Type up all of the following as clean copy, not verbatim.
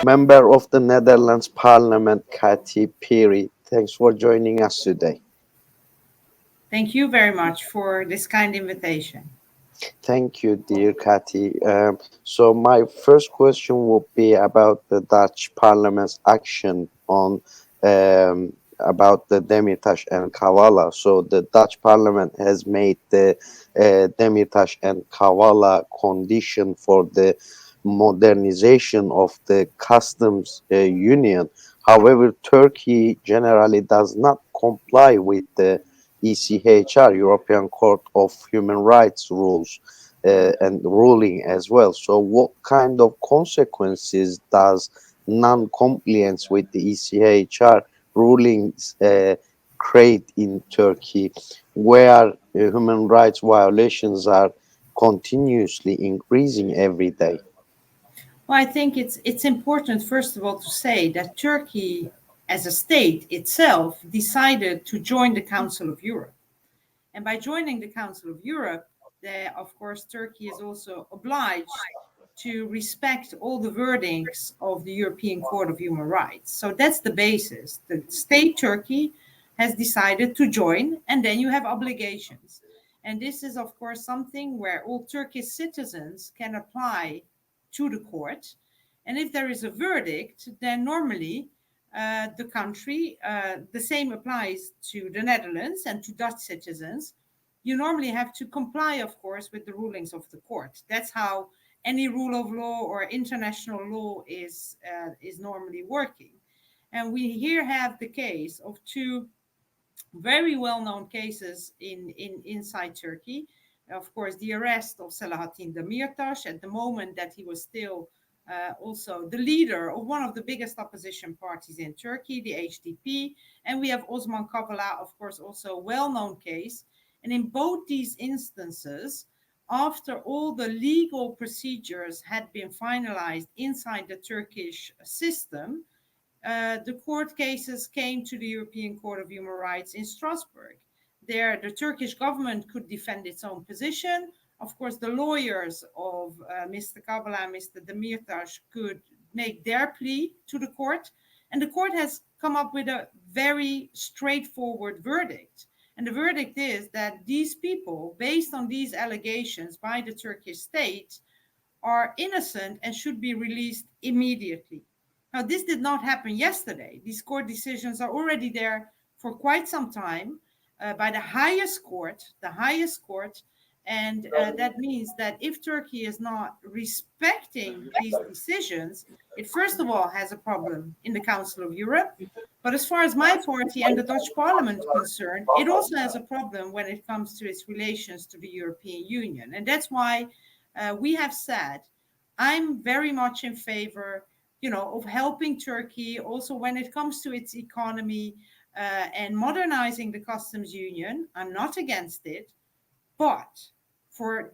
Member of the Netherlands Parliament, Kati Piri. Thanks for joining us today. Thank you very much for this kind invitation. Thank you, dear Kati. So my first question would be about the Dutch Parliament's action on about the Demirtas and Kavala. So the Dutch Parliament has made the Demirtas and Kavala condition for the modernization of the customs union. However, Turkey generally does not comply with the ECHR, European Court of Human Rights rules and ruling as well. So, what kind of consequences does non-compliance with the ECHR rulings create in Turkey, where human rights violations are continuously increasing every day? Well, I think it's important, first of all, to say that Turkey, as a state itself, decided to join the Council of Europe. And by joining the Council of Europe, of course, Turkey is also obliged to respect all the verdicts of the European Court of Human Rights. So that's the basis. The state Turkey has decided to join, and then you have obligations. And this is, of course, something where all Turkish citizens can apply to the court. And if there is a verdict, then normally the country, the same applies to the Netherlands and to Dutch citizens. You normally have to comply, of course, with the rulings of the court. That's how any rule of law or international law is normally working. And we here have the case of two very well-known cases inside Turkey. Of course, the arrest of Selahattin Demirtas at the moment that he was still also the leader of one of the biggest opposition parties in Turkey, the HDP. And we have Osman Kavala, of course, also a well-known case. And in both these instances, after all the legal procedures had been finalized inside the Turkish system, the court cases came to the European Court of Human Rights in Strasbourg. There, the Turkish government could defend its own position. Of course, the lawyers of Mr. Kavala and Mr. Demirtas could make their plea to the court. And the court has come up with a very straightforward verdict. And the verdict is that these people, based on these allegations by the Turkish state, are innocent and should be released immediately. Now, this did not happen yesterday. These court decisions are already there for quite some time by the highest court, and that means that if Turkey is not respecting these decisions, it first of all has a problem in the Council of Europe. But as far as my party and the Dutch Parliament are concerned, it also has a problem when it comes to its relations to the European Union. And that's why we have said, I'm very much in favor, of helping Turkey also when it comes to its economy and modernizing the customs union. I'm not against it, but for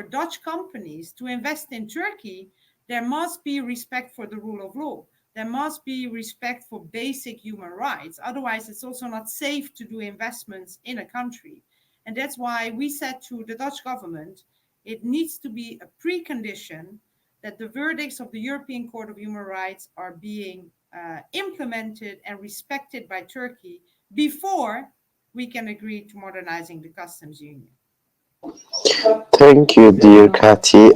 Dutch companies to invest in Turkey, there must be respect for the rule of law. There must be respect for basic human rights. Otherwise, it's also not safe to do investments in a country. And that's why we said to the Dutch government, it needs to be a precondition that the verdicts of the European Court of Human Rights are being implemented and respected by Turkey before we can agree to modernizing the customs union. Thank you, dear Kati.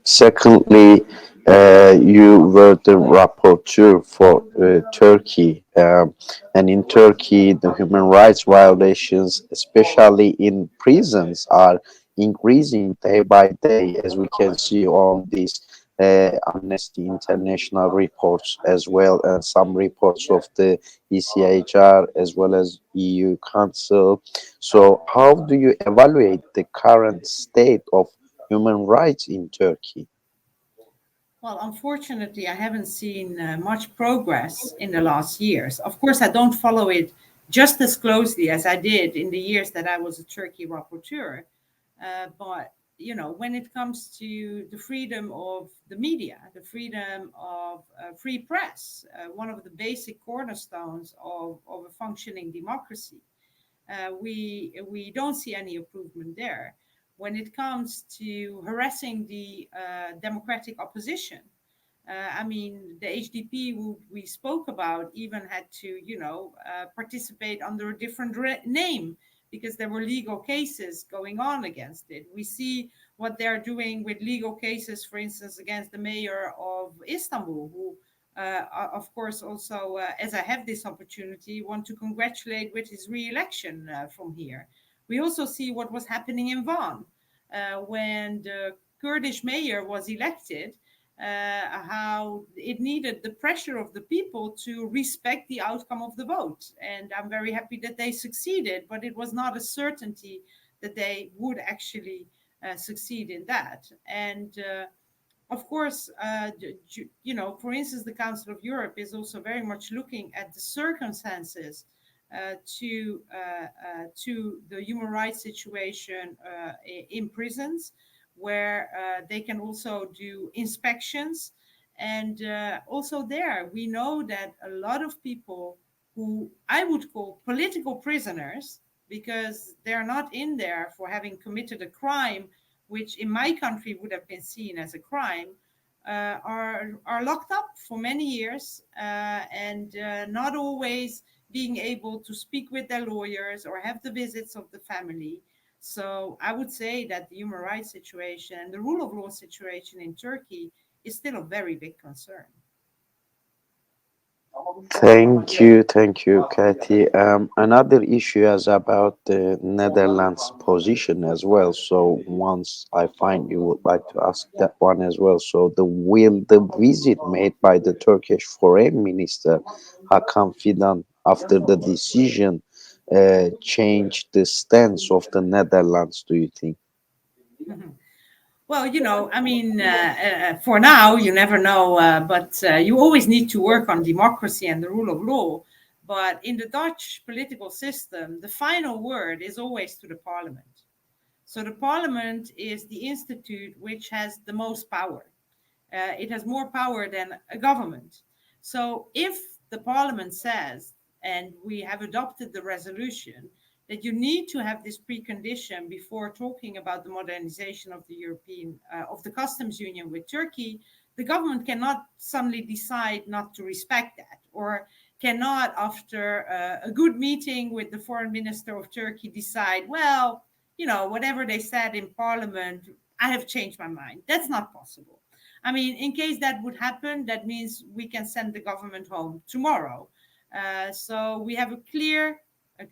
Secondly, you were the rapporteur for Turkey, and in Turkey, the human rights violations, especially in prisons, are increasing day by day, as we can see on these Amnesty International reports as well, and some reports of the ECHR as well as EU Council. So, how do you evaluate the current state of human rights in Turkey? Well, unfortunately, I haven't seen much progress in the last years. Of course, I don't follow it just as closely as I did in the years that I was a Turkey rapporteur. But when it comes to the freedom of the media, the freedom of free press, one of the basic cornerstones of a functioning democracy, we don't see any improvement there. When it comes to harassing the democratic opposition, I mean, the HDP who we spoke about even had to, participate under a different name because there were legal cases going on against it. We see what they're doing with legal cases, for instance, against the mayor of Istanbul, who, of course, also, as I have this opportunity, want to congratulate with his re-election from here. We also see what was happening in Van when the Kurdish mayor was elected, how it needed the pressure of the people to respect the outcome of the vote. And I'm very happy that they succeeded, but it was not a certainty that they would actually succeed in that. And of course, for instance, the Council of Europe is also very much looking at the circumstances to the human rights situation in prisons, where they can also do inspections. And also there, we know that a lot of people who I would call political prisoners, because they're not in there for having committed a crime, which in my country would have been seen as a crime, are locked up for many years and not always being able to speak with their lawyers or have the visits of the family. So I would say that the human rights situation and the rule of law situation in Turkey is still a very big concern. Thank you, Kati. Another issue is about the Netherlands' position as well. So once I find you would like to ask that one as well. So the visit made by the Turkish Foreign Minister Hakan Fidan after the decision change the stance of the Netherlands? Do you think? Well, I mean, for now, you never know, but you always need to work on democracy and the rule of law. But in the Dutch political system, the final word is always to the parliament. So the parliament is the institute which has the most power. It has more power than a government. So if the parliament says, and we have adopted the resolution, that you need to have this precondition before talking about the modernization of the of the customs union with Turkey, the government cannot suddenly decide not to respect that, or cannot, after a good meeting with the foreign minister of Turkey, decide, well, whatever they said in parliament, I have changed my mind. That's not possible. I mean, in case that would happen, that means we can send the government home tomorrow. So we have a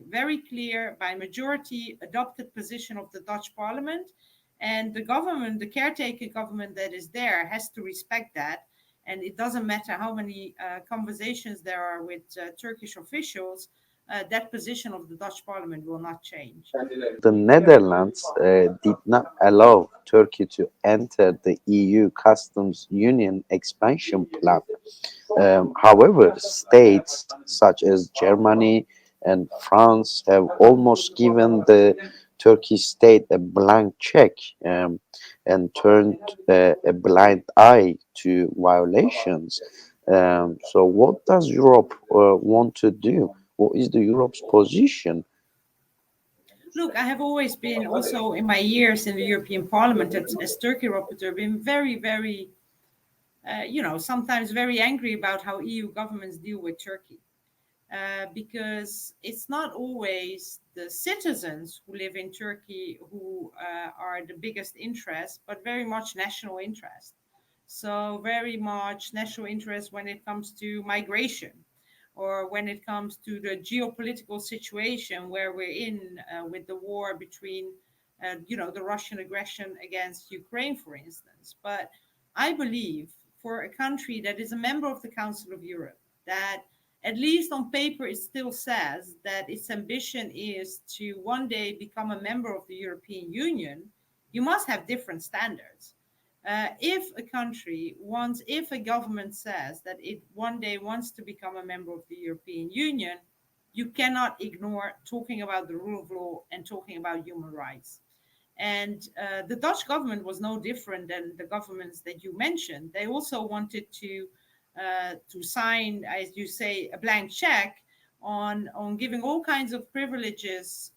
very clear, by majority, adopted position of the Dutch parliament. And the government, the caretaker government that is there, has to respect that. And it doesn't matter how many conversations there are with Turkish officials, that position of the Dutch parliament will not change. The Netherlands did not allow Turkey to enter the EU customs union expansion plan. However, states such as Germany and France have almost given the Turkish state a blank check and turned a blind eye to violations. So, what does Europe want to do? What is the Europe's position? Look, I have always been, also in my years in the European Parliament as Turkey rapporteur, been very, very, sometimes very angry about how EU governments deal with Turkey. Because it's not always the citizens who live in Turkey who are the biggest interest, but very much national interest. So, very much national interest when it comes to migration, or when it comes to the geopolitical situation where we're in with the war between, the Russian aggression against Ukraine, for instance. But I believe for a country that is a member of the Council of Europe, that at least on paper, it still says that its ambition is to one day become a member of the European Union, you must have different standards. If a government says that it one day wants to become a member of the European Union, you cannot ignore talking about the rule of law and talking about human rights. And the Dutch government was no different than the governments that you mentioned. They also wanted to sign, as you say, a blank check on giving all kinds of privileges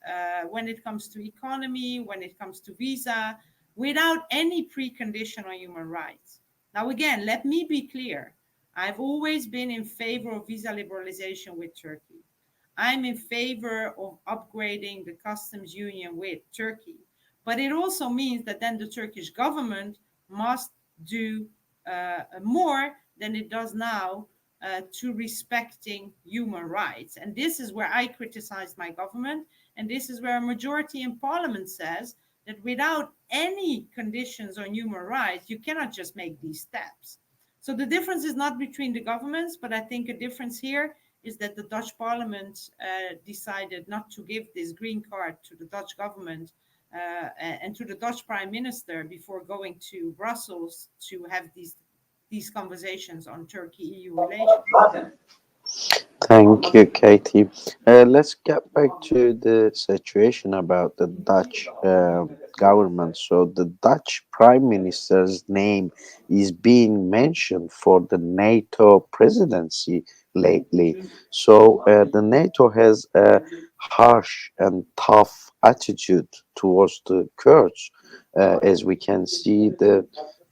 when it comes to economy, when it comes to visa, without any precondition on human rights. Now, again, let me be clear. I've always been in favor of visa liberalization with Turkey. I'm in favor of upgrading the customs union with Turkey. But it also means that then the Turkish government must do more than it does now to respecting human rights. And this is where I criticize my government. And this is where a majority in parliament says that without any conditions on human rights, you cannot just make these steps. So the difference is not between the governments, but I think a difference here is that the Dutch parliament decided not to give this green card to the Dutch government and to the Dutch prime minister before going to Brussels to have these conversations on Turkey-EU relations. Thank you, Katie. Let's get back to the situation about the Dutch government. So, the Dutch Prime Minister's name is being mentioned for the NATO presidency lately. So, the NATO has a harsh and tough attitude towards the Kurds. As we can see,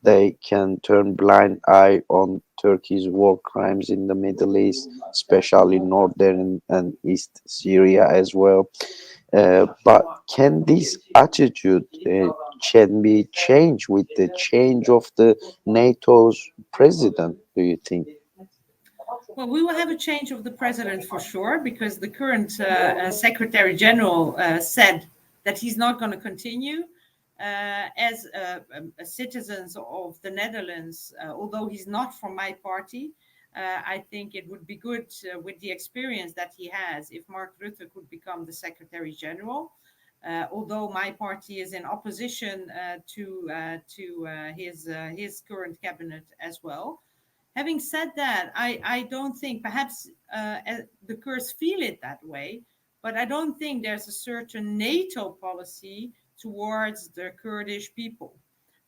they can turn blind eye on Turkey's war crimes in the Middle East, especially northern and east Syria as well. But can this attitude can be changed with the change of the NATO's president? Do you think? Well, we will have a change of the president for sure, because the current Secretary General said that he's not going to continue. As citizens of the Netherlands, although he's not from my party, I think it would be good with the experience that he has if Mark Rutte could become the Secretary General. Although my party is in opposition to his current cabinet as well. Having said that, I don't think perhaps the Kurds feel it that way, but I don't think there's a certain NATO policy towards the Kurdish people.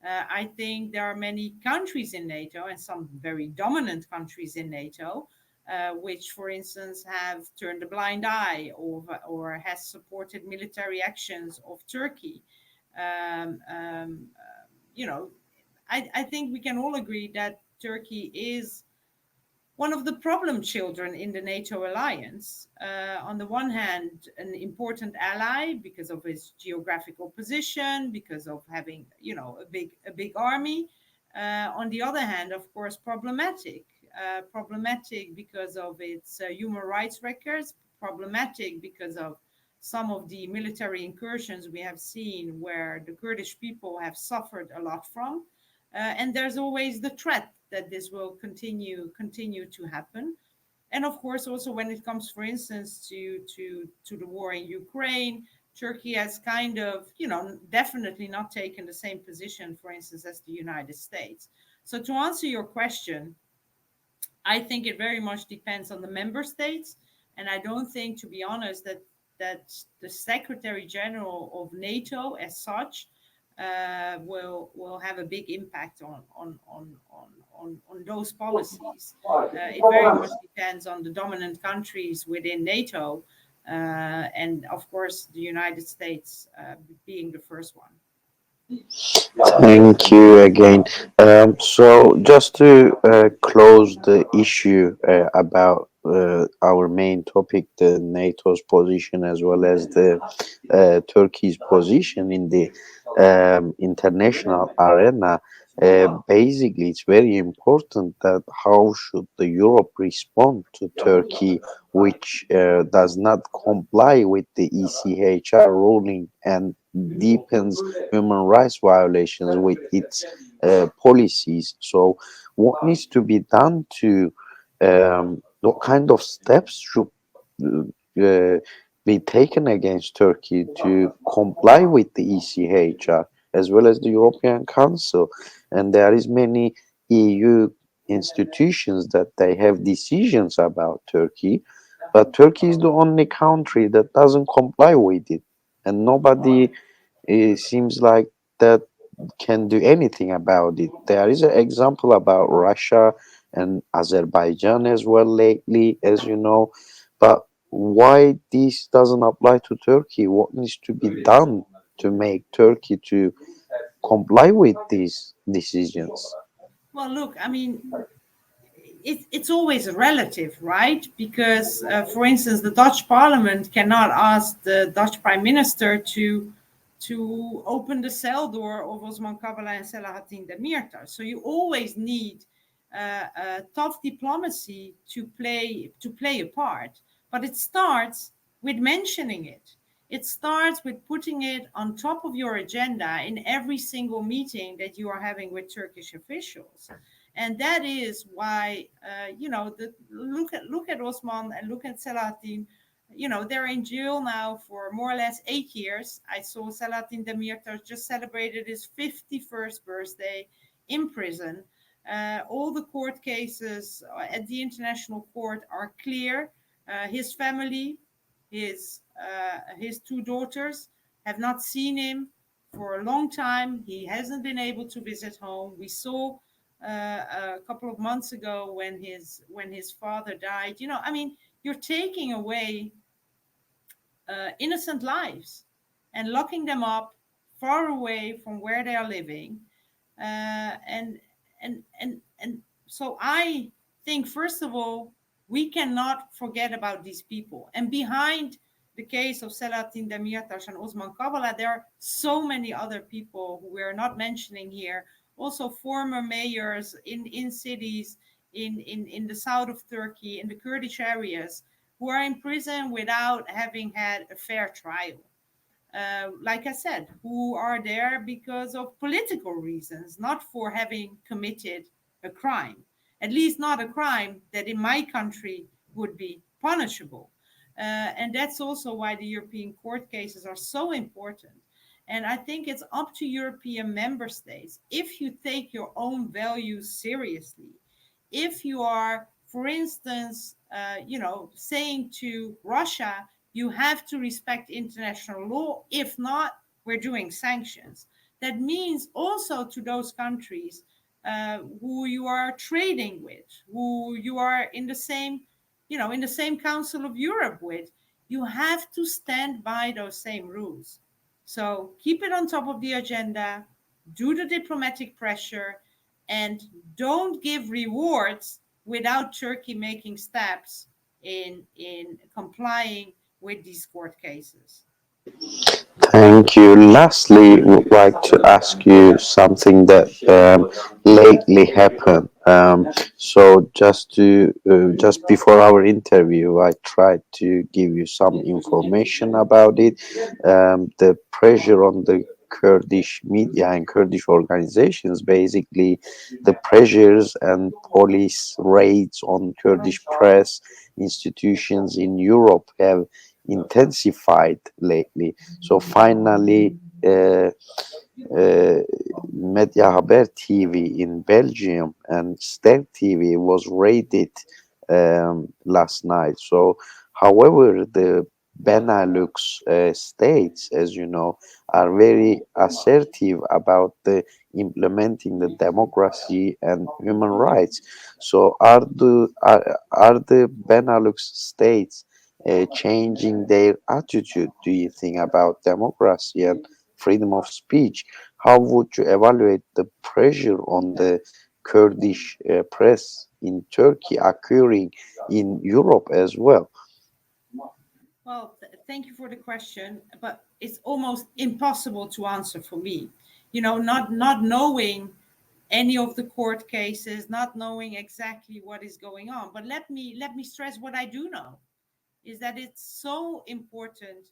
I think there are many countries in NATO and some very dominant countries in NATO, which, for instance, have turned a blind eye or has supported military actions of Turkey. Um, um, you know, I think we can all agree that Turkey is one of the problem children in the NATO alliance. On the one hand, an important ally because of its geographical position, because of having, a big army. On the other hand, of course, problematic. Problematic because of its human rights records. Problematic because of some of the military incursions we have seen where the Kurdish people have suffered a lot from. And there's always the threat that this will continue to happen. And of course, also when it comes, for instance, to the war in Ukraine, Turkey has kind of, definitely not taken the same position, for instance, as the United States. So to answer your question, I think it very much depends on the member states, and I don't think, to be honest, that the Secretary General of NATO, as such, will have a big impact on those policies. It very much depends on the dominant countries within NATO, and of course the United States being the first one. Thank you again. So, just to close the issue about our main topic, the NATO's position as well as the Turkey's position in the international arena. Basically, it's very important that how should the Europe respond to Turkey, which does not comply with the ECHR ruling and deepens human rights violations with its policies. So, what needs to be done to what kind of steps should uh, be taken against Turkey to comply with the ECHR as well as the European Council? And there is many EU institutions that they have decisions about Turkey, but Turkey is the only country that doesn't comply with it, and nobody it seems like that can do anything about it. There is an example about Russia and Azerbaijan as well lately, as you know. But why this doesn't apply to Turkey? What needs to be done to make Turkey to comply with these decisions? Well, look, I mean, it's always relative, right? Because, for instance, the Dutch Parliament cannot ask the Dutch Prime Minister to open the cell door of Osman Kavala and Selahattin Demirtas. So you always need tough diplomacy to play a part. But it starts with mentioning it. It starts with putting it on top of your agenda in every single meeting that you are having with Turkish officials. And that is why, look at Osman and look at Selahattin. They're in jail now for more or less 8 years. I saw Selahattin Demirtas just celebrated his 51st birthday in prison. All the court cases at the international court are clear. His family, his two daughters, have not seen him for a long time. He hasn't been able to visit home. We saw a couple of months ago when his father died. I mean, you're taking away innocent lives and locking them up far away from where they are living. And so I think, first of all, we cannot forget about these people. And behind the case of Selahattin Demirtas and Osman Kavala, there are so many other people who we are not mentioning here. Also, former mayors in cities in the south of Turkey, in the Kurdish areas, who are in prison without having had a fair trial. Like I said, who are there because of political reasons, not for having committed a crime, at least not a crime that in my country would be punishable. And that's also why the European court cases are so important. And I think it's up to European member states, if you take your own values seriously, if you are, for instance, saying to Russia, you have to respect international law. If not, we're doing sanctions. That means also to those countries who you are trading with, who you are in the same Council of Europe with, you have to stand by those same rules. So keep it on top of the agenda, do the diplomatic pressure, and don't give rewards without Turkey making steps in complying with these court cases. Thank you. Lastly, would like to ask you something that lately happened. So just before our interview, I tried to give you some information about it. The pressure on the Kurdish media and Kurdish organizations, basically, the pressures and police raids on Kurdish press institutions in Europe have intensified lately. So finally, uh, uh, Medya Haber TV in Belgium and Ster TV was raided last night. So, however, the Benelux states, as you know, are very assertive about the implementing the democracy and human rights. So, are the Benelux states changing their attitude, do you think, about democracy and freedom of speech? How would you evaluate the pressure on the Kurdish press in Turkey occurring in Europe as well? Well, thank you for the question, but it's almost impossible to answer for me. Not knowing any of the court cases, not knowing exactly what is going on. But let me stress what I do know is that it's so important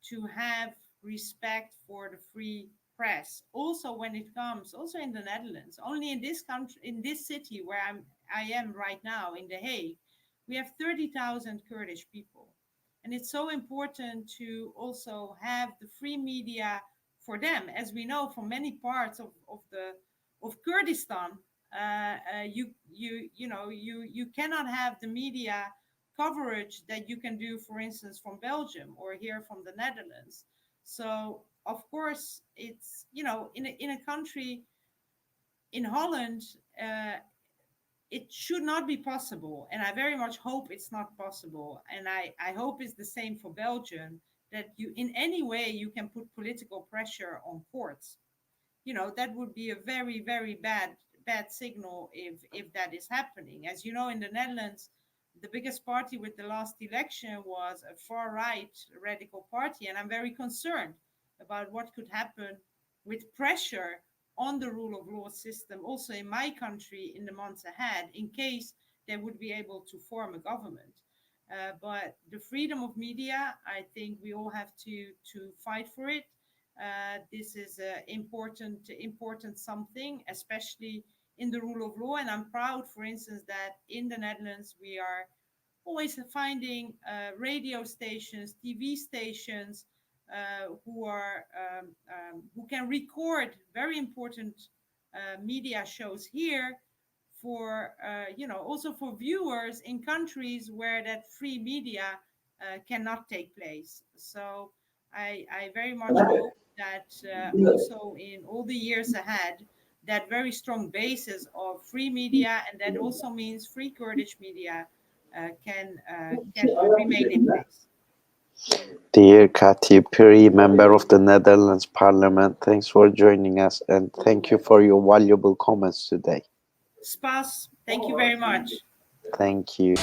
to have respect for the free press. Also, when it comes, also in the Netherlands, only in this country, in this city where I am right now in The Hague, we have 30,000 Kurdish people, and it's so important to also have the free media for them. As we know from many parts of Kurdistan, you cannot have the media coverage that you can do, for instance, from Belgium or here from the Netherlands. So, of course, it's, in a country, in Holland, it should not be possible. And I very much hope it's not possible. And I hope it's the same for Belgium, that you, in any way, you can put political pressure on courts. That would be a very, very bad signal if that is happening. As you know, in the Netherlands, the biggest party with the last election was a far-right radical party, and I'm very concerned about what could happen with pressure on the rule of law system also in my country in the months ahead, in case they would be able to form a government. But the freedom of media, I think we all have to fight for it. This is important something, especially in the rule of law. And I'm proud, for instance, that in the Netherlands we are always finding radio stations, TV stations who can record very important media shows here for also for viewers in countries where that free media cannot take place. So I very much hope that also in all the years ahead, that very strong basis of free media, and that also means free Kurdish media, can remain in place. Dear Kati Piri, member of the Netherlands Parliament, thanks for joining us and thank you for your valuable comments today. Spas, thank you very much. Thank you.